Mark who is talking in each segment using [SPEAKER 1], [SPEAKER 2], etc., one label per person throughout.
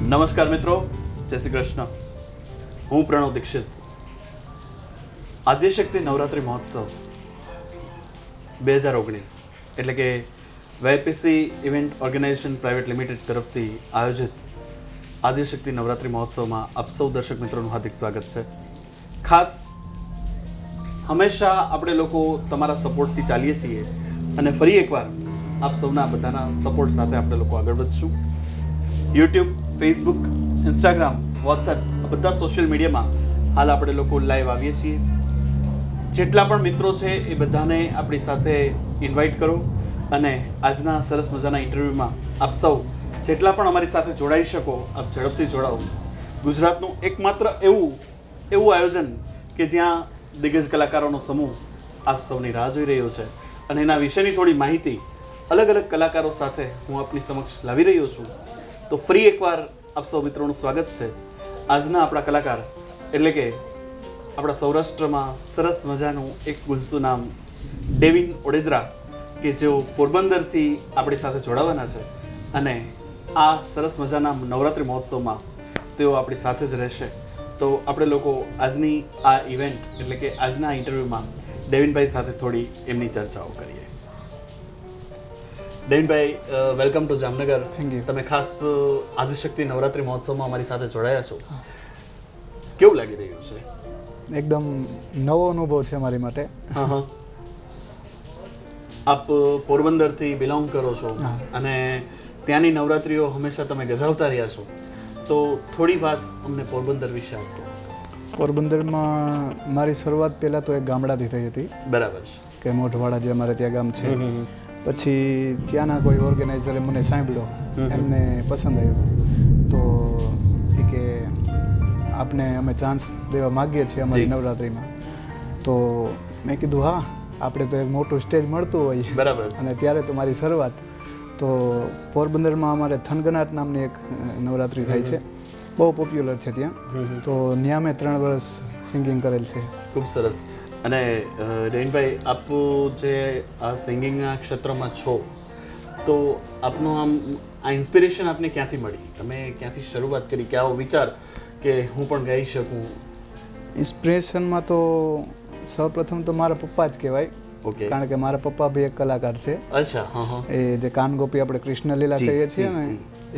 [SPEAKER 1] નમસ્કાર મિત્રો, જય શ્રી કૃષ્ણ. હું પ્રણવ દીક્ષિત. આદ્યશક્તિ નવરાત્રિ મહોત્સવ 2019 એટલે કે વાયપીસી ઇવેન્ટ ઓર્ગેનાઇઝેશન પ્રાઇવેટ લિમિટેડ તરફથી આયોજિત આદ્યશક્તિ નવરાત્રિ મહોત્સવમાં આપ સૌ દર્શક મિત્રોનું હાર્દિક સ્વાગત છે. ખાસ હંમેશા આપણે લોકો તમારા સપોર્ટથી ચાલીએ છીએ અને ફરી એકવાર આપ સૌના બધાના સપોર્ટ સાથે આપણે લોકો આગળ વધશું. યુટ્યુબ, ફેસબુક, ઇન્સ્ટાગ્રામ, વોટ્સએપ આ બધા સોશિયલ મીડિયામાં હાલ આપણે લોકો લાઈવ આવીએ છીએ. જેટલા પણ મિત્રો છે એ બધાને આપણી સાથે ઇન્વાઇટ કરો અને આજના સરસ મજાના ઇન્ટરવ્યૂમાં આપ સૌ જેટલા પણ અમારી સાથે જોડાઈ શકો આપ ઝડપથી જોડાઓ. ગુજરાતનું એકમાત્ર એવું આયોજન કે જ્યાં દિગ્ગજ કલાકારોનો સમૂહ આપ સૌની રાહ જોઈ રહ્યો છે અને એના વિશેની થોડી માહિતી અલગ અલગ કલાકારો સાથે હું આપની સમક્ષ લાવી રહ્યો છું. તો ફરી એકવાર આપ સૌ મિત્રોનું સ્વાગત છે. આજના આપણા કલાકાર એટલે કે આપણા સૌરાષ્ટ્રમાં સરસ મજાનું એક ગુંજતું નામ ડેવિન ઓડેદરા કે જેઓ પોરબંદરથી આપણી સાથે જોડાવાના છે અને આ સરસ મજાના નવરાત્રિ મહોત્સવમાં તેઓ આપણી સાથે જ રહેશે. તો આપણે લોકો આજની આ ઇવેન્ટ એટલે કે આજના ઇન્ટરવ્યૂમાં ડેવિનભાઈ સાથે થોડી એમની ચર્ચાઓ કરીએ. ડેવિનભાઈ, welcome to Jamnagar.
[SPEAKER 2] Thank you.
[SPEAKER 1] તમે ખાસ આદિશક્તિ નવરાત્રિ મહોત્સવમાં અમારી સાથે જોડાયા છો. કેવું લાગી રહ્યું છે?
[SPEAKER 2] એકદમ નવો અનુભવ છે મારી માટે.
[SPEAKER 1] હા. આપ પોરબંદરથી બિલોંગ કરો છો અને ત્યાંની નવરાત્રિઓ હંમેશા તમે ગજાવતા રહ્યા છો. તો થોડી વાત અમને પોરબંદર વિશે આપો.
[SPEAKER 2] પોરબંદરમાં મારી શરૂઆત પહેલાં તો એક ગામડાથી થઈ હતી.
[SPEAKER 1] બરાબર છે.
[SPEAKER 2] કે મોઢવાડા જે અમારે ત્યાં ગામ છે. પછી ત્યાંના કોઈ ઓર્ગેનાઇઝરે મને સાંભળ્યો, એમને પસંદ આવ્યું તો એ કે આપને અમે ચાન્સ દેવા માગીએ છીએ અમારી નવરાત્રિમાં. તો મેં કીધું હા, આપણે તો એક મોટું સ્ટેજ મળતું હોય.
[SPEAKER 1] બરાબર.
[SPEAKER 2] અને ત્યારે તો મારી શરૂઆત તો પોરબંદરમાં અમારે થનગનાટ નામની એક નવરાત્રિ થાય છે, બહુ પોપ્યુલર છે ત્યાં. તો ત્યાં મેં 3 વર્ષ સિંગિંગ કરેલ છે.
[SPEAKER 1] ખૂબ સરસ. અને ડેવિનભાઈ, આપ જે આ સિંગિંગના ક્ષેત્રમાં છો તો આપનું આ ઇન્સ્પિરેશન આપને ક્યાંથી મળી? તમે ક્યાંથી શરૂઆત કરી કે આવો વિચાર કે હું પણ ગાઈ શકું?
[SPEAKER 2] ઇન્સ્પિરેશનમાં તો સૌપ્રથમ તો મારા પપ્પા જ કહેવાય.
[SPEAKER 1] ઓકે.
[SPEAKER 2] કારણ કે મારા પપ્પા બી એક કલાકાર છે.
[SPEAKER 1] અચ્છા. હા હા.
[SPEAKER 2] એ જે કાનગોપી આપણે કૃષ્ણલીલા કહીએ છીએ ને,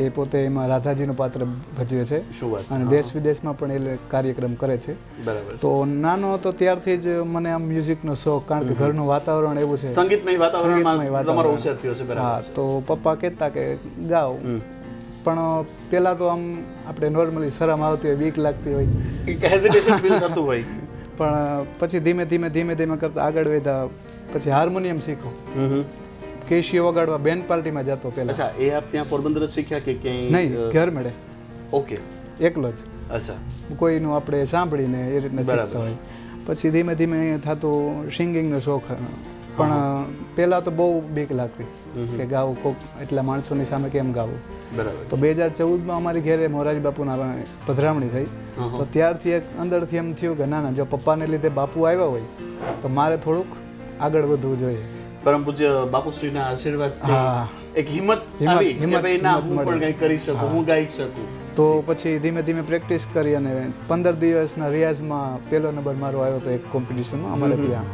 [SPEAKER 2] એ પોતે એમાં રાધાજીનું પાત્ર ભજવે છે.
[SPEAKER 1] શું વાત.
[SPEAKER 2] અને દેશ વિદેશમાં પણ એ કાર્યક્રમ કરે છે.
[SPEAKER 1] બરાબર.
[SPEAKER 2] તો નાનો હતો ત્યારથી જ મને આમ મ્યુઝિકનો શોખ, કારણ કે ઘરનું વાતાવરણ એવું છે,
[SPEAKER 1] સંગીતમય વાતાવરણમાં તમારો ઉછેર થયો છે. બરાબર.
[SPEAKER 2] હા. તો પપ્પા કહેતા કે ગાઓ, પણ પહેલાં તો આમ આપણે નોર્મલી શરમ આવતી હોય, બીક લાગતી હોય,
[SPEAKER 1] હેઝિટેશન ફીલ થતું હોય.
[SPEAKER 2] પણ પછી ધીમે ધીમે કરતા આગળ વધ્યા. પછી હાર્મોનિયમ શીખો, કેશિયો વગાડવા બેન્ડ પાર્ટીમાં જતો પહેલા.
[SPEAKER 1] અચ્છા, એ આપ ત્યાં પોરબંદર જ શીખ્યા કે ક્યાંય?
[SPEAKER 2] નહીં, ઘર મેળે.
[SPEAKER 1] ઓકે.
[SPEAKER 2] એકલો જ.
[SPEAKER 1] અચ્છા.
[SPEAKER 2] કોઈનું આપણે સાંભળીને એ રીતના શીખતા હોય. પછી ધીમે થતું સિંગિંગનો શોખ. પણ પહેલાં તો બહુ બીક લાગતી કે ગાવું કોક એટલા માણસોની સામે કેમ ગાવું.
[SPEAKER 1] બરાબર.
[SPEAKER 2] તો 2014માં અમારી ઘરે મોરારી બાપુના પધરામણી થઈ. તો ત્યારથી એક અંદરથી એમ થયું કે ના, જો પપ્પાને લીધે બાપુ આવ્યા હોય તો મારે થોડુંક આગળ વધવું જોઈએ.
[SPEAKER 1] પરમ પૂજ્ય બાપુશ્રીના આશીર્વાદથી એક હિંમત આવી કે ભાઈ ના, હું પણ કંઈ કરી શકું, હું ગાઈ શકું.
[SPEAKER 2] તો પછી ધીમે પ્રેક્ટિસ કરી અને 15 દિવસના રિયાઝમાં પહેલો નંબર મારો આવ્યો હતો એક કોમ્પિટિશનમાં અમારે ત્યાં.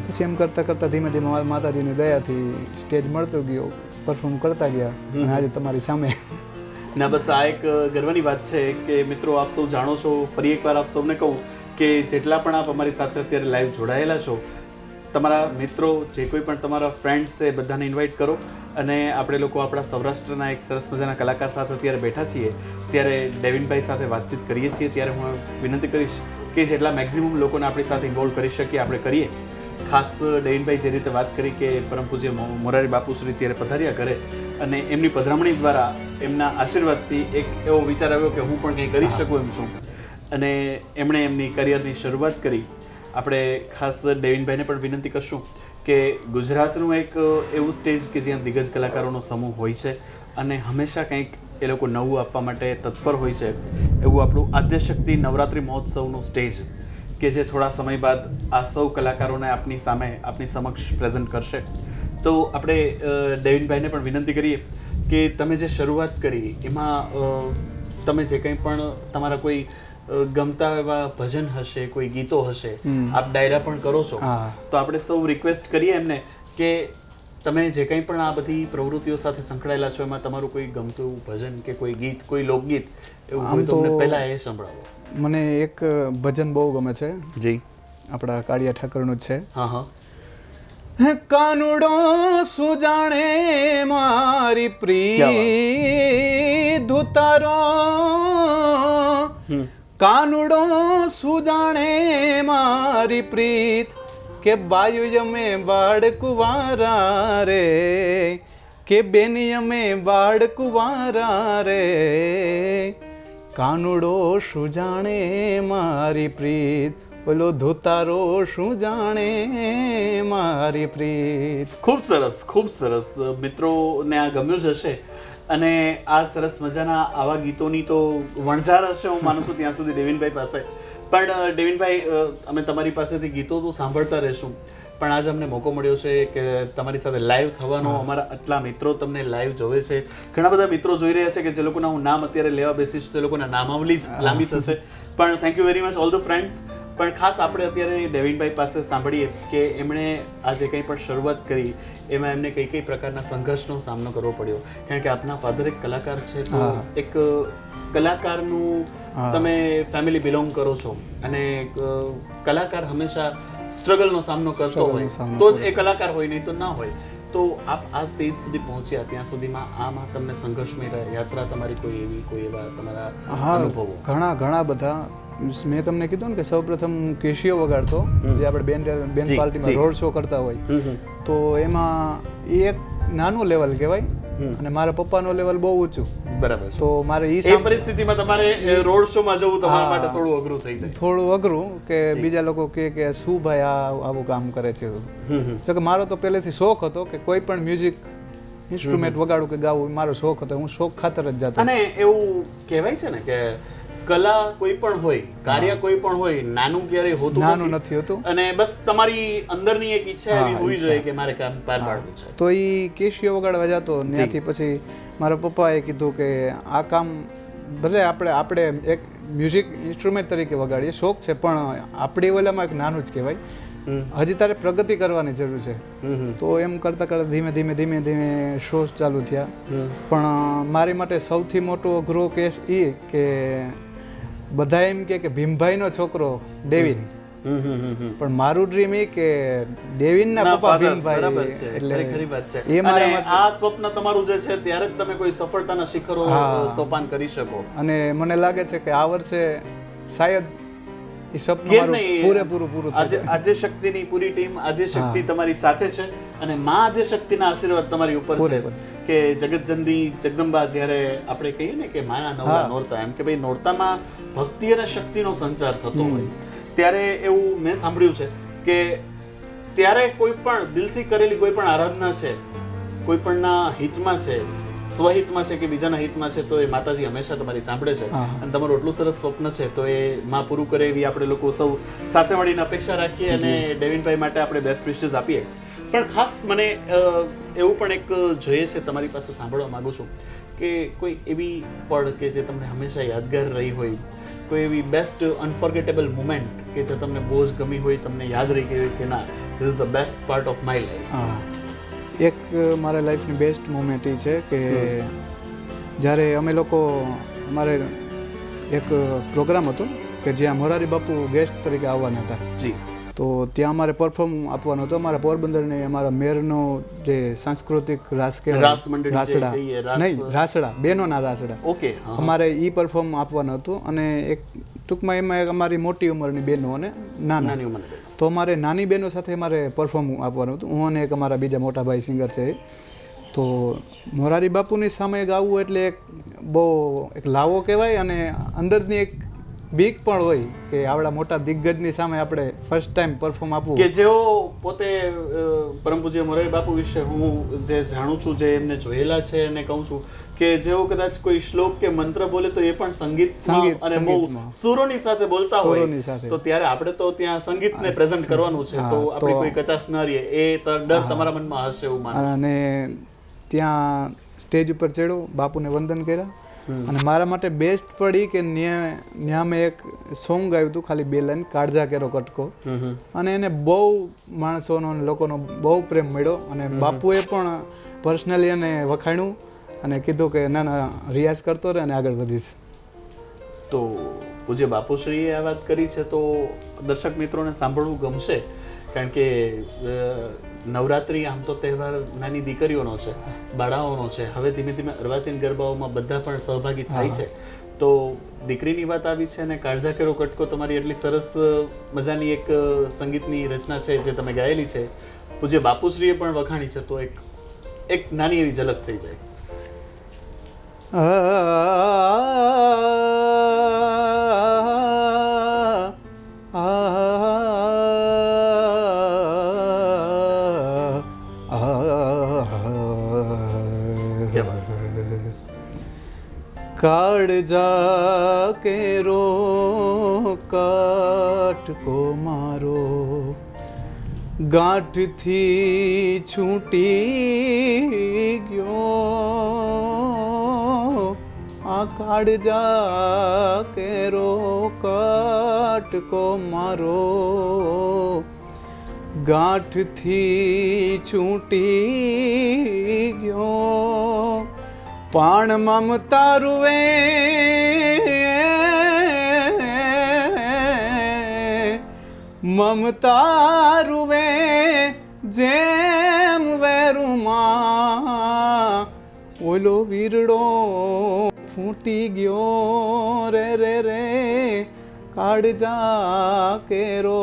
[SPEAKER 2] પછી એમ કરતાં ધીમે માતાજીની દયાથી સ્ટેજ મળતો ગયો, પરફોર્મ કરતા ગયા અને આજે તમારી સામે.
[SPEAKER 1] ના, બસ આ એક ગર્વની વાત છે કે મિત્રો આપ સૌ જાણો છો. ફરી એકવાર આપ સૌને કહું કે જેટલા પણ આપ અમારી સાથે અત્યારે લાઈવ જોડાયેલા છો, તમારા મિત્રો જે કોઈ પણ તમારા ફ્રેન્ડ્સ છે બધાને ઇન્વાઇટ કરો. અને આપણે લોકો આપણા સૌરાષ્ટ્રના એક સરસ મજાના કલાકાર સાથે અત્યારે બેઠા છીએ, ત્યારે ડેવિનભાઈ સાથે વાતચીત કરીએ છીએ. ત્યારે હું વિનંતી કરીશ કે જેટલા મેક્સિમમ લોકોને આપણી સાથે ઇન્વોલ્વ કરી શકીએ આપણે કરીએ. ખાસ ડેવિનભાઈ જે રીતે વાત કરી કે પરમ પૂજ્ય મોરારી બાપુશ્રી ત્યારે પધાર્યા કરે અને એમની પધરામણી દ્વારા એમના આશીર્વાદથી એક એવો વિચાર આવ્યો કે હું પણ કંઈ કરી શકું એમ છું અને એમણે એમની કરિયરની શરૂઆત કરી. આપણે ખાસ ડેવિનભાઈને પણ વિનંતી કરશું કે ગુજરાતનું એક એવું સ્ટેજ કે જ્યાં દિગ્ગજ કલાકારોનો સમૂહ હોય છે અને હંમેશા કંઈક એ લોકો નવું આપવા માટે તત્પર હોય છે, એવું આપણું આદ્યશક્તિ નવરાત્રિ મહોત્સવનું સ્ટેજ કે જે થોડા સમય બાદ આ સૌ કલાકારોને આપની સામે આપની સમક્ષ પ્રેઝન્ટ કરશે. તો આપણે ડેવિનભાઈને પણ વિનંતી કરીએ કે તમે જે શરૂઆત કરી એમાં તમે જે કંઈ પણ તમારા કોઈ ગમતા એવા ભજન હશે, કોઈ ગીતો હશે, આપ ડાયરા પણ કરો છો, તો આપણે સૌ રિક્વેસ્ટ કરીએ એમને કે તમે જે કંઈ પણ આ બધી પ્રવૃત્તિઓ સાથે સંકળાયેલા છો એમાં તમારું કોઈ ગમતું એવું ભજન કે કોઈ ગીત, કોઈ લોકગીત એવું હોય તો અમને પહેલા એ સંભળાવો.
[SPEAKER 2] મને એક ભજન બહુ ગમે છે,
[SPEAKER 1] જી,
[SPEAKER 2] આપણા કાળિયા ઠાકરનું જ છે.
[SPEAKER 1] હા હા.
[SPEAKER 2] કાનુડો સુજાણે મારી પ્રીત ધુતારો, કાનુડો સુજાણે મારી પ્રીત કે બાયુ અમે બાળકુવારા રે, કે બેની અમે બાળકુવારા રે, કાનુડો સુજાણે મારી પ્રીત, બોલો ધોતારો શું જાણે મારી પ્રીત.
[SPEAKER 1] ખૂબ સરસ, ખૂબ સરસ. મિત્રોને આ ગમ્યું જ હશે અને આ સરસ મજાના આવા ગીતોની તો વણઝાર હશે હું માનું છું ત્યાં સુધી દેવિનભાઈ પાસે. પણ દેવિનભાઈ, અમે તમારી પાસેથી ગીતો તો સાંભળતા રહીશું, પણ આજે અમને મોકો મળ્યો છે કે તમારી સાથે લાઈવ થવાનો. અમારા આટલા મિત્રો તમને લાઈવ જોવે છે, ઘણા બધા મિત્રો જોઈ રહ્યા છે કે જે લોકોના હું નામ અત્યારે લેવા બેસીશ તે લોકોના નામાવલી જ લાંબી થશે. પણ thank you very much all the friends. પણ ખાસ આપણે અત્યારે દેવિનભાઈ પાસે સાંભળીએ કે એમણે આ જે કંઈ પણ શરૂઆત કરી એમાં એમને કઈ કઈ પ્રકારના સંઘર્ષનો સામનો કરવો પડ્યો. કારણ કે આપના ફાધર એક કલાકાર છે, તો એક કલાકારનું તમે ફેમિલી બિલોંગ કરો છો અને કલાકાર હંમેશા સ્ટ્રગલનો સામનો કરતો હોય તો જ એ કલાકાર હોય, નહીં તો ના હોય. તો આપ આ સ્ટેજ સુધી પહોંચ્યા, ત્યાં સુધીમાં આમાં તમને સંઘર્ષમય યાત્રા તમારી કોઈ એવા તમારા અનુભવો?
[SPEAKER 2] ઘણા બધા. મેં તમને કીધું ને કે સૌપ્રથમ કેશિયો વગાડતો, જે આપણે બેન પાર્ટીમાં રોડ શો કરતા હોય, તો એમાં એક નાનું લેવલ કહેવાય અને મારા પપ્પાનો લેવલ બહુ ઊંચું.
[SPEAKER 1] બરાબર.
[SPEAKER 2] તો મારે
[SPEAKER 1] એ પરિસ્થિતિમાં તમારે રોડ શો માં જવું તમારા માટે થોડું અઘરું થઈ જાય.
[SPEAKER 2] થોડું અઘરું કે બીજા લોકો કે શું ભાઈ આવું કામ કરે છે. તો કે મારો તો પહેલેથી શોખ હતો કે કોઈ પણ મ્યુઝિક ઇન્સ્ટ્રુમેન્ટ વગાડું કે ગાવું, મારો શોખ હતો. હું શોખ ખાતર જ જતો.
[SPEAKER 1] અને એવું કહેવાય છે ને કે કલા કોઈ પણ હોય, કાર્ય કોઈ પણ હોય, નાનું ક્યારેય હોતું
[SPEAKER 2] નથી હોતું.
[SPEAKER 1] અને બસ તમારી અંદરની એક ઈચ્છા એવી હોવી જોઈએ કે મારે કામ પાર પાડવું છે.
[SPEAKER 2] તો એ કેશિયો વગાડવા જતો. ત્યાંથી પછી મારા પપ્પાએ કીધું કે આ કામ ભલે આપણે એક મ્યુઝિક ઇન્સ્ટ્રુમેન્ટ તરીકે વગાડીએ, શોખ છે, પણ આપણી ઓલામાં એક નાનું જ કહેવાય. હજી તારે પ્રગતિ કરવાની જરૂર છે. તો એમ કરતાં કરતાં ધીમે ધીમે શોઝ ચાલુ થયા. પણ મારી માટે સૌથી મોટો અઘરો કેસ એ કે બધા એમ કે ભીમભાઈનો છોકરો ડેવિન, પણ મારું ડ્રીમ એ કે ડેવિનના પપ્પા ભીમભાઈ. એટલે
[SPEAKER 1] ખરી વાત છે. એ મારા માટે આ સ્વપ્ન તમારું જે છે ત્યારે જ તમે કોઈ સફળતાના શિખરો સોપાન કરી શકો.
[SPEAKER 2] અને મને લાગે છે કે આ વર્ષે શાયદ એ સપનું મારું પૂરેપૂરું
[SPEAKER 1] આજે શક્તિની પૂરી ટીમ, આજે શક્તિ તમારી સાથે છે અને માં આજે શક્તિના આશીર્વાદ તમારી ઉપર છે કે જગતજનની જગદંબા. જ્યારે આપણે કહીએ ને કે માના નવલા નોરતા, એમ કે ભાઈ નોરતામાં ભક્તિ અને શક્તિનો સંચાર થતો હોય, ત્યારે એવું મેં સાંભળ્યું છે કે ત્યારે કોઈ પણ દિલથી કરેલી કોઈ પણ આરાધના છે, કોઈ પણના હિતમાં છે, સ્વહિતમાં છે કે બીજાના હિતમાં છે, તો એ માતાજી હંમેશા તમારી સાંભળે છે. અને તમારું એટલું સરસ સ્વપ્ન છે તો એ માં પૂરું કરે એવી આપણે લોકો સૌ સાથે મળીને અપેક્ષા રાખીએ અને ડેવિનભાઈ માટે આપણે બેસ્ટ વિશેસ આપીએ. પણ ખાસ મને એવું પણ એક જોઈએ છે, તમારી પાસે સાંભળવા માંગુ છું કે કોઈ એવી પળ કે જે તમને હંમેશા યાદગાર રહી હોય, કોઈ એવી બેસ્ટ અનફોર્ગેટેબલ મુમેન્ટ કે જે તમને બહુ જ ગમી હોય, તમને યાદ રહી ગઈ હોય કે ના this is the best part of my life.
[SPEAKER 2] એક મારા લાઈફની બેસ્ટ મોમેન્ટ એ છે કે જ્યારે અમે લોકો, અમારે એક પ્રોગ્રામ હતો કે જ્યાં મોરારી બાપુ ગેસ્ટ તરીકે આવવાના હતા.
[SPEAKER 1] જી.
[SPEAKER 2] તો ત્યાં અમારે પરફોર્મ આપવાનો હતો. અમારા પોરબંદરને અમારા મેરનો જે સાંસ્કૃતિક રાસડા, બહેનોના રાસડા,
[SPEAKER 1] ઓકે,
[SPEAKER 2] અમારે એ પરફોર્મ આપવાનું હતું. અને એક ટૂંકમાં એમાં અમારી મોટી ઉંમરની બહેનો અને નાની ઉંમરની. તો અમારે નાની બહેનો સાથે અમારે પરફોર્મ આપવાનું હતું, હું અને એક અમારા બીજા મોટા ભાઈ સિંગર છે. તો મોરારી બાપુની સામે ગાવું એટલે બહુ એક લાવો કહેવાય અને અંદરની એક બીક પણ હોય કે આવડા મોટા દિગ્ગજની સામે આપણે ફર્સ્ટ ટાઈમ પરફોર્મ આપવું.
[SPEAKER 1] કે જેઓ પોતે પરમ પૂજ્ય મોરારી બાપુ વિશે હું જે જાણું છું, જે એમને જોયેલા છે અને કહું છું કે જેઓ કદાચ કોઈ શ્લોક કે મંત્ર બોલે તો એ પણ સંગીત અને બહુ સુરોની સાથે બોલતા હોય, તો ત્યારે આપણે તો ત્યાં સંગીતને પ્રેઝન્ટ કરવાનું છે, તો આપણે કોઈ કચાશ ન રહીએ એ ડર તમારા મનમાં હશે એવું માનું.
[SPEAKER 2] અને ત્યાં સ્ટેજ ઉપર ચડ્યો, બાપુને વંદન કર્યા અને મારા માટે બેસ્ટ પડી કે ન્યા મેં એક સોંગ ગાયું હતું ખાલી 2 લાઈન, કાળજા કેરો કટકો, અને એને બહુ માણસોનો અને લોકોનો બહુ પ્રેમ મળ્યો. અને બાપુએ પણ પર્સનલી એને વખાણ્યું અને કીધું કે ના ના રિયાઝ કરતો રહે અને આગળ વધીશ.
[SPEAKER 1] તો પૂજ્ય બાપુશ્રીએ આ વાત કરી છે તો દર્શક મિત્રોને સાંભળવું ગમશે, કારણ કે નવરાત્રિ આમ તો તહેવાર નાની દીકરીઓનો છે, બાળાઓનો છે. હવે ધીમે ધીમે અર્વાચીન ગરબાઓમાં બધા પણ સહભાગી થાય છે. તો દીકરીની વાત આવી છે અને કાળજા કેરો કટકો તમારી એટલી સરસ મજાની એક સંગીતની રચના છે જે તમે ગાયેલી છે, પૂજ્ય બાપુશ્રીએ પણ વખાણી છે, તો એક નાની એવી ઝલક થઈ જાય.
[SPEAKER 2] કાળજા કેરો કાટકો મારો ગાંઠથી છૂટી ગયો, આ કાળજા કેરો કાટકો મારો ગાંઠથી છૂટી ગયો, પાણ મમતા રૂવે મમતા રૂવે જેમ વેરુમાં ઓલો વીરડો ફૂટી ગયો રે રે રે, કાળજા કેરો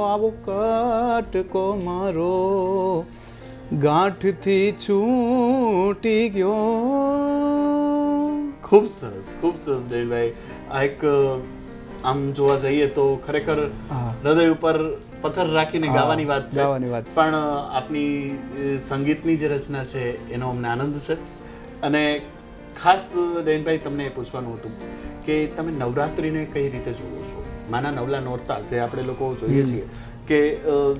[SPEAKER 2] આવો કટકો મારો ગાંઠથી છૂટી ગયો.
[SPEAKER 1] ખૂબ સરસ, ખૂબ સરસ દેવભાઈ. આ એક આમ જોવા જઈએ તો ખરેખર હૃદય ઉપર પથ્થર રાખીને ગાવાની વાત છે, પણ આપની સંગીતની જે રચના છે એનો અમને આનંદ છે. અને ખાસ ડેનભાઈ તમને એ પૂછવાનું હતું કે તમે નવરાત્રિને કઈ રીતે જુઓ છો? માના નવલા નોરતા જે આપણે લોકો જોઈએ છીએ કે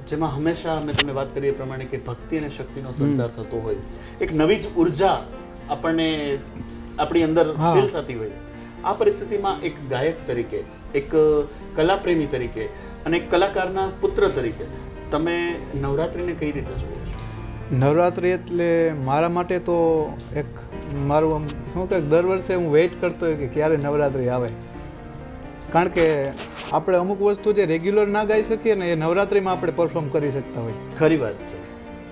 [SPEAKER 1] જેમાં હંમેશા અમે તમને વાત કરીએ પ્રમાણે કે ભક્તિ અને શક્તિનો સંચાર થતો હોય, એક નવી જ ઉર્જા આપણને આપણી અંદર ફીલ થતી હોય. આ પરિસ્થિતિમાં એક ગાયક તરીકે, એક કલાપ્રેમી તરીકે અને એક કલાકારના પુત્ર તરીકે તમે નવરાત્રિને કઈ રીતે જુઓ છો?
[SPEAKER 2] નવરાત્રિ એટલે મારા માટે તો એક મારું આમ શું કે દર વર્ષે હું વેઇટ કરતો હોય કે ક્યારે નવરાત્રિ આવે, કારણ કે આપણે અમુક વસ્તુ જે રેગ્યુલર ના ગાઈ શકીએ ને એ નવરાત્રિમાં આપણે પરફોર્મ કરી શકતા હોય.
[SPEAKER 1] ખરી વાત છે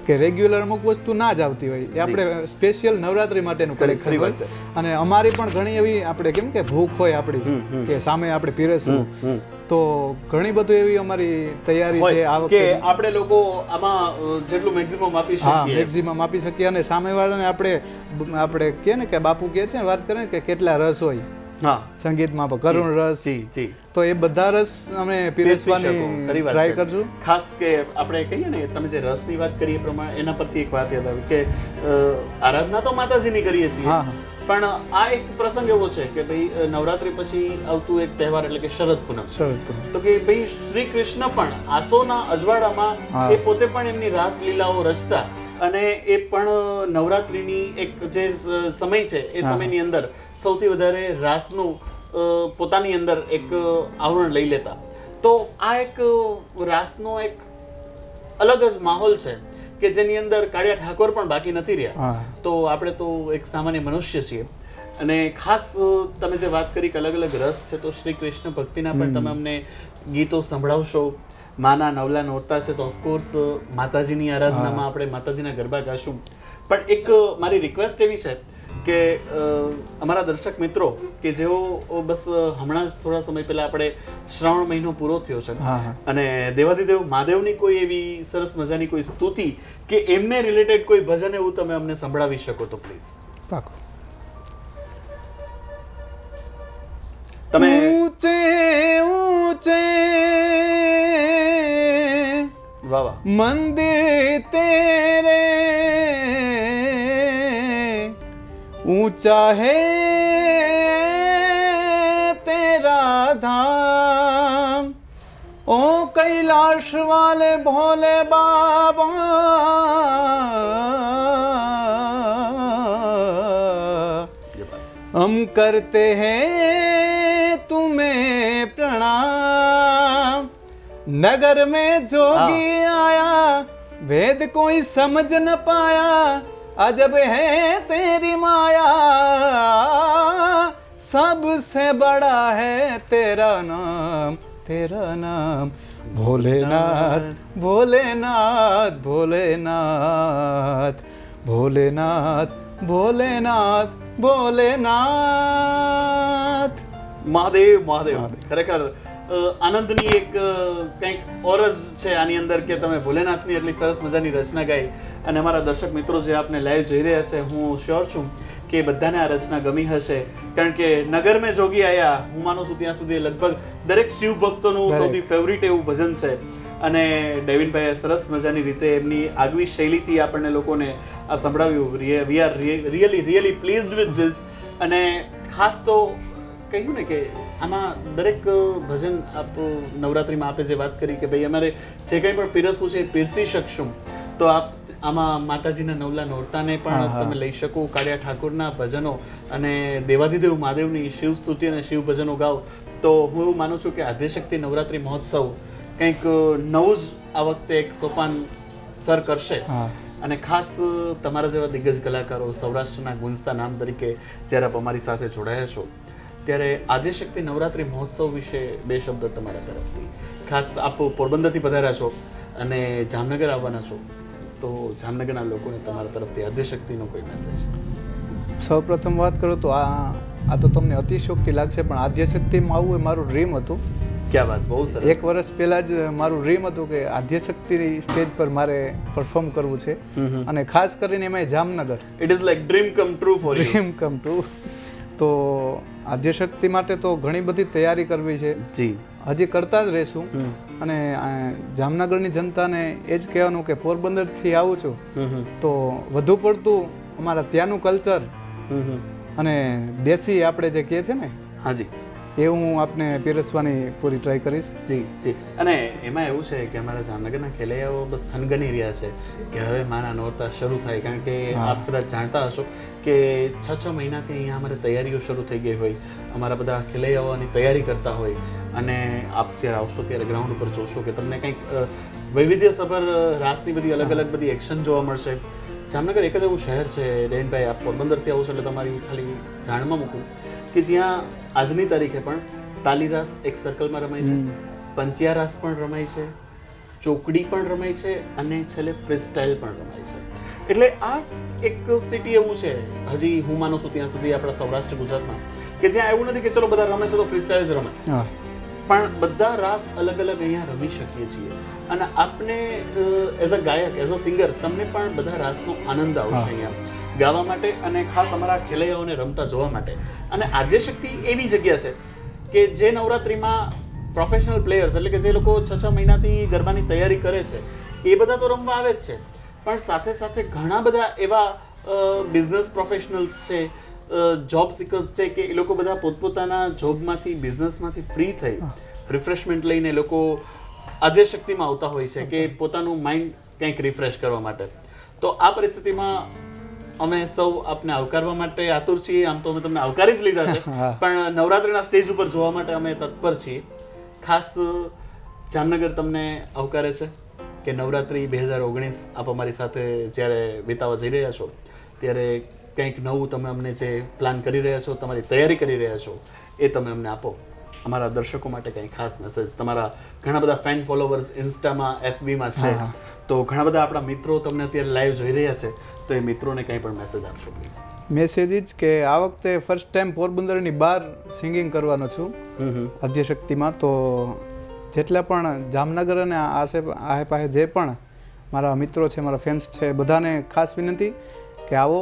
[SPEAKER 2] કે રેગ્યુલર અમુક વસ્તુ ના જ આવતી હોય, એ આપણે સ્પેશિયલ નવરાત્રિ માટેનું કલેક્શન હોય. અને અમારી પણ ઘણી એવી આપણે કેમ કે ભૂખ હોય આપણી કે સામે આપણે પીરસવું, તો ઘણી બધું એવી અમારી તૈયારી છે આ વખતે
[SPEAKER 1] કે આપણે લોકો આમાં જેટલું મેક્સિમમ આપી શકીએ,
[SPEAKER 2] મેક્સિમમ આપી શકીએ. અને સામેવાળાને આપણે કહે ને કે બાપુ કહે છે ને વાત કરે ને કે કેટલા રસ હોય સંગીતમાં, કરુણ રસ, તો એ બધા રસ અમે પીરસવાની ટ્રાય કરશું.
[SPEAKER 1] ખાસ કે આપણે કહીએ ને તમે જે રસની વાત કરીએ પ્રમાણે એના પરથી એક વાત યાદ આવી કે આરાધના તો માતાજીની કરીએ છીએ, પણ આ એક પ્રસંગ એવો છે કે ભાઈ નવરાત્રી પછી આવતું એક તહેવાર એટલે કે શરદ પૂનમ. તો કે ભાઈ શ્રી કૃષ્ણ પણ આસોના અજવાળામાં એ પોતે પણ એમની રાસલીલાઓ રચતા, અને એ પણ નવરાત્રીની એક જે સમય છે એ સમયની અંદર સૌથી વધારે રાસનું પોતાની અંદર એક આવરણ લઈ લેતા. તો આ એક રાસનો એક અલગ જ માહોલ છે કે જેની અંદર કાળિયા ઠાકોર પણ બાકી નથી રહ્યા. તો આપણે તો એક સામાન્ય મનુષ્ય છીએ. અને ખાસ તમે જે વાત કરી કે અલગ અલગ રસ છે, તો શ્રી કૃષ્ણ ભક્તિના પણ તમે અમને ગીતો સંભળાવશો. માના નવલા નોરતા છે તો ઓફકોર્સ માતાજીની આરાધનામાં આપણે માતાજીના ગરબા ગાશું. પણ એક મારી રિક્વેસ્ટ એવી છે કે અમારા દર્શક મિત્રો કે જેઓ બસ હમણાં જ થોડા સમય પહેલા આપણે શ્રાવણ મહિનો પૂરો થયો છે અને દેવાધિદેવ મહાદેવની કોઈ એવી સરસ મજાની કોઈ સ્તુતિ કે એમને રિલેટેડ કોઈ ભજન એવું તમે અમને સંભળાવી શકો તો પ્લીઝ. તમે
[SPEAKER 2] ઊંચે ઊંચે
[SPEAKER 1] વાહ વાહ
[SPEAKER 2] મંદિર તેરે ऊंचा है तेरा धाम ओ कैलाश वाले भोले बाबा हम करते हैं तुम्हें प्रणाम, नगर में जोगी आया, वेद कोई समझ न पाया, अजब है तेरी माया, सबसे बड़ा है तेरा नाम, तेरा नाम। भोलेनाथ भोलेनाथ भोलेनाथ भोलेनाथ ભોલેનાથ ભોલેનાથ.
[SPEAKER 1] મહાદેવ મહાદેવ. ખરેખર આનંદની એક કંઈક ઓર જ છે આની અંદર કે તમે ભોલેનાથની એટલી સરસ મજાની રચના ગાઈ. અને અમારા દર્શક મિત્રો જે આપને લાઈવ જોઈ રહ્યા છે, હું શ્યોર છું કે બધાને આ રચના ગમી હશે, કારણ કે નગર મેં જોગી આયા, હું માનું છું ત્યાં સુધી લગભગ દરેક શિવ ભક્તોનું સૌથી ફેવરિટ એવું ભજન છે. અને ડેવિનભાઈએ સરસ મજાની રીતે એમની આગવી શૈલીથી આપણને લોકોને આ સંભળાવ્યું. We are really pleased with this. અને ખાસ તો કહ્યું ને કે આમાં દરેક ભજન આપ નવરાત્રિમાં આપે જે વાત કરી કે ભાઈ અમારે જે કંઈ પણ પીરસવું છે એ પીરસી શકશું, તો આપ આમાં માતાજીના નવલા નોરતાને પણ તમે લઈ શકો, કાળિયા ઠાકોરના ભજનો અને દેવાધિદેવ મહાદેવની શિવ સ્તુતિ અને શિવ ભજનો ગાઓ. તો હું એવું માનું છું કે આદ્યશક્તિ નવરાત્રિ મહોત્સવ કંઈક નવું જ આ વખતે એક સોપાન સર કરશે. અને ખાસ તમારા જેવા દિગ્ગજ કલાકારો સૌરાષ્ટ્રના ગુંજતા નામ તરીકે જ્યારે આપ અમારી સાથે જોડાયા છો, ત્યારે આદ્યશક્તિ નવરાત્રિ મહોત્સવ વિશે બે શબ્દ તમારા તરફથી. ખાસ આપ પોરબંદરથી પધાર્યા છો અને જામનગર આવવાના છો, તો જામનગરના લોકોને તમારા તરફથી આદ્યશક્તિનો કોઈ મેસેજ?
[SPEAKER 2] સૌપ્રથમ વાત કરું તો આ તો તમને અતિશયોક્તિ લાગશે, પણ આદ્યશક્તિમાં આવવું એ મારું ડ્રીમ હતું.
[SPEAKER 1] ક્યાં વાત, બહુ સરસ.
[SPEAKER 2] 1 વર્ષ પહેલા જ મારું ડ્રીમ હતું કે આદ્યશક્તિની સ્ટેજ પર મારે પરફોર્મ કરવું છે, અને ખાસ કરીને એમાં Jamnagar.
[SPEAKER 1] It is like dream come true for you.
[SPEAKER 2] Dream come true. તો આદ્યશક્તિ માટે તો ઘણી બધી તૈયારી કરવી છે
[SPEAKER 1] જી,
[SPEAKER 2] હજી કરતા જ રહીશું. અને જામનગરની જનતાને એ જ કહેવાનું કે પોરબંદરથી આવું છું તો વધુ પડતું અમારા ત્યાંનું કલ્ચર અને દેશી આપણે જે કહે છે ને,
[SPEAKER 1] હાજી,
[SPEAKER 2] એ હું આપને પીરસવાની પૂરી ટ્રાય કરીશ.
[SPEAKER 1] જી જી. અને એમાં એવું છે કે અમારા જામનગરના ખેલૈયાઓ બસ થનગની રહ્યા છે કે હવે મારા નોરતા શરૂ થાય, કારણ કે આપ કદાચ જાણતા હશો કે 6 મહિનાથી અહીંયા અમારે તૈયારીઓ શરૂ થઈ ગઈ હોય, અમારા બધા ખેલૈયાઓની તૈયારી કરતા હોય. અને આપ જ્યારે આવશો ત્યારે ગ્રાઉન્ડ ઉપર જોશો કે તમને કંઈક વૈવિધ્યસભર રાસની બધી અલગ અલગ બધી એક્શન જોવા મળશે. જામનગર એક જ એવું શહેર છે ડેનભાઈ, આપ પોરબંદરથી આવો છો એટલે તમારી ખાલી જાણમાં મૂકું કે જ્યાં આજની તારીખે પણ તાલી રાસ એક સર્કલમાં રમાય છે, પંચિયા રાસ પણ રમાય છે, ચોકડી પણ રમાય છે, અને છેલ્લે ફ્રી સ્ટાઇલ પણ રમાય છે. એટલે આ એક સિટી એવું છે, હજી હું માનું છું ત્યાં સુધી આપણા સૌરાષ્ટ્ર ગુજરાતમાં, કે જ્યાં એવું નથી કે ચલો બધા રમે છે તો ફ્રી સ્ટાઇલ જ રમે, પણ બધા રાસ અલગ અલગ અહીંયા રમી શકીએ છીએ. અને આપને એઝ અ ગાયક, એઝ અ સિંગર, તમને પણ બધા રાસનો આનંદ આવશે અહીંયા ગાવા માટે અને ખાસ અમારા ખેલૈયાઓને રમતા જોવા માટે. અને આદ્યશક્તિ એવી જગ્યા છે કે જે નવરાત્રિમાં પ્રોફેશનલ પ્લેયર્સ, એટલે કે જે લોકો 6 મહિનાથી ગરબાની તૈયારી કરે છે, એ બધા તો રમવા આવે જ છે, પણ સાથે સાથે ઘણા બધા એવા બિઝનેસ પ્રોફેશનલ્સ છે, જોબ સિકર્સ છે, કે એ લોકો બધા પોતપોતાના જોબમાંથી, બિઝનેસમાંથી ફ્રી થઈ રિફ્રેશમેન્ટ લઈને લોકો આદ્યશક્તિમાં આવતા હોય છે કે પોતાનું માઇન્ડ કંઈક રિફ્રેશ કરવા માટે. તો આ પરિસ્થિતિમાં અમે સૌ આપને આવકારવા માટે આતુર છીએ. આમ તો અમે તમને આવકારી જ લીધા છે, પણ નવરાત્રિના સ્ટેજ ઉપર જોવા માટે અમે તત્પર છીએ. ખાસ જામનગર તમને આવકારે છે કે નવરાત્રિ 2019 આપ અમારી સાથે જ્યારે વિતાવવા જઈ રહ્યા છો, ત્યારે કંઈક નવું તમે અમને જે પ્લાન કરી રહ્યા છો, તમારી તૈયારી કરી રહ્યા છો, એ તમે અમને આપો. અમારા દર્શકો માટે કંઈ ખાસ મેસેજ. તમારા ઘણા બધા ફેન ફોલોવર્સ ઇન્સ્ટામાં, FBમાં છે, તો ઘણા બધા આપણા મિત્રો તમને અત્યારે લાઈવ જોઈ રહ્યા છે, તો એ મિત્રોને કંઈ પણ મેસેજ આપશો પ્લીઝ?
[SPEAKER 2] મેસેજ જ કે આ વખતે ફર્સ્ટ ટાઈમ પોરબંદરની બહાર સિંગિંગ કરવાનો છું આદ્યશક્તિમાં. તો જેટલા પણ જામનગર અને આસપાસ જે પણ મારા મિત્રો છે, મારા ફેન્સ છે, બધાને ખાસ વિનંતી કે આવો,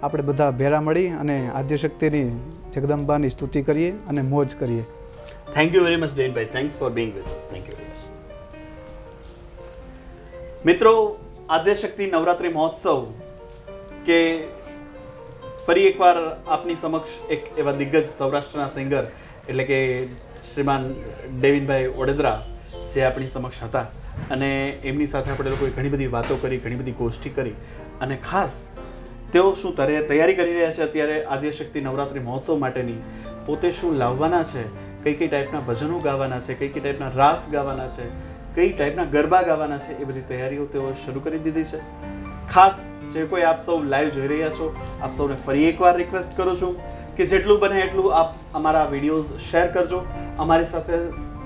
[SPEAKER 2] આપણે બધા ભેરા મળી અને આદ્યશક્તિની જગદંબાની સ્તુતિ કરીએ અને મોજ કરીએ.
[SPEAKER 1] થેન્ક યુ વેરી મચ ડેનભાઈ. Thanks for being with us. Thank you very much. મિત્રો, આદ્યશક્તિ નવરાત્રિ મહોત્સવ કે ફરી એકવાર આપની સમક્ષ એક એવા દિગ્ગજ સૌરાષ્ટ્રના સિંગર એટલે કે શ્રીમાન ડેવિનભાઈ ઓડેદરા જે આપણી સમક્ષ હતા, અને એમની સાથે આપણે લોકોએ ઘણી બધી વાતો કરી, ઘણી બધી ગોષ્ઠી કરી, અને ખાસ તેઓ શું તૈયારી કરી રહ્યા છે અત્યારે આદ્યશક્તિ નવરાત્રિ મહોત્સવ માટેની, પોતે શું લાવવાના છે, કઈ કઈ ટાઈપના ભજનો ગાવાના છે, કઈ કઈ ટાઈપના રાસ ગાવાના છે, કઈ ટાઈપના ગરબા ગાવાના છે, એ બધી તૈયારીઓ તેઓ શરૂ કરી દીધી છે. ખાસ જે કોઈ આપ સૌ લાઈવ જોઈ રહ્યા છો, આપ સૌને ફરી એકવાર રિક્વેસ્ટ કરું છું કે જેટલું બને એટલું આપ અમારા વિડીયોઝ શેર કરજો, અમારી સાથે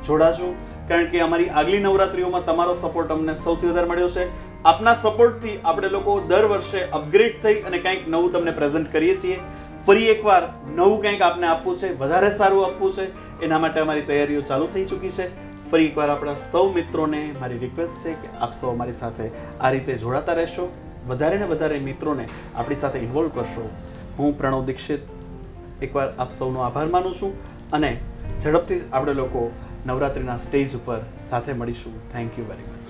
[SPEAKER 1] જોડાજો, કારણ કે અમારી આગલી નવરાત્રિઓમાં તમારો સપોર્ટ અમને સૌથી વધારે મળ્યો છે. આપના સપોર્ટથી આપણે લોકો દર વર્ષે અપગ્રેડ થઈ અને કંઈક નવું તમને પ્રેઝન્ટ કરીએ છીએ. ફરી એકવાર નવું કંઈક આપને આપવું છે, વધારે સારું આપવું છે, એના માટે અમારી તૈયારીઓ ચાલુ થઈ ચૂકી છે. ફરી એકવાર આપણા સૌ મિત્રોને મારી રિક્વેસ્ટ છે કે આપ સૌ અમારી સાથે આ રીતે જોડાતા રહેશો, વધારે ને વધારે મિત્રોને આપણી સાથે ઇન્વોલ્વ કરશો. હું પ્રણવ દીક્ષિત એકવાર આપ સૌનો આભાર માનું છું અને ઝડપથી આપણે લોકો નવરાત્રિના સ્ટેજ ઉપર સાથે મળીશું. Thank you very much.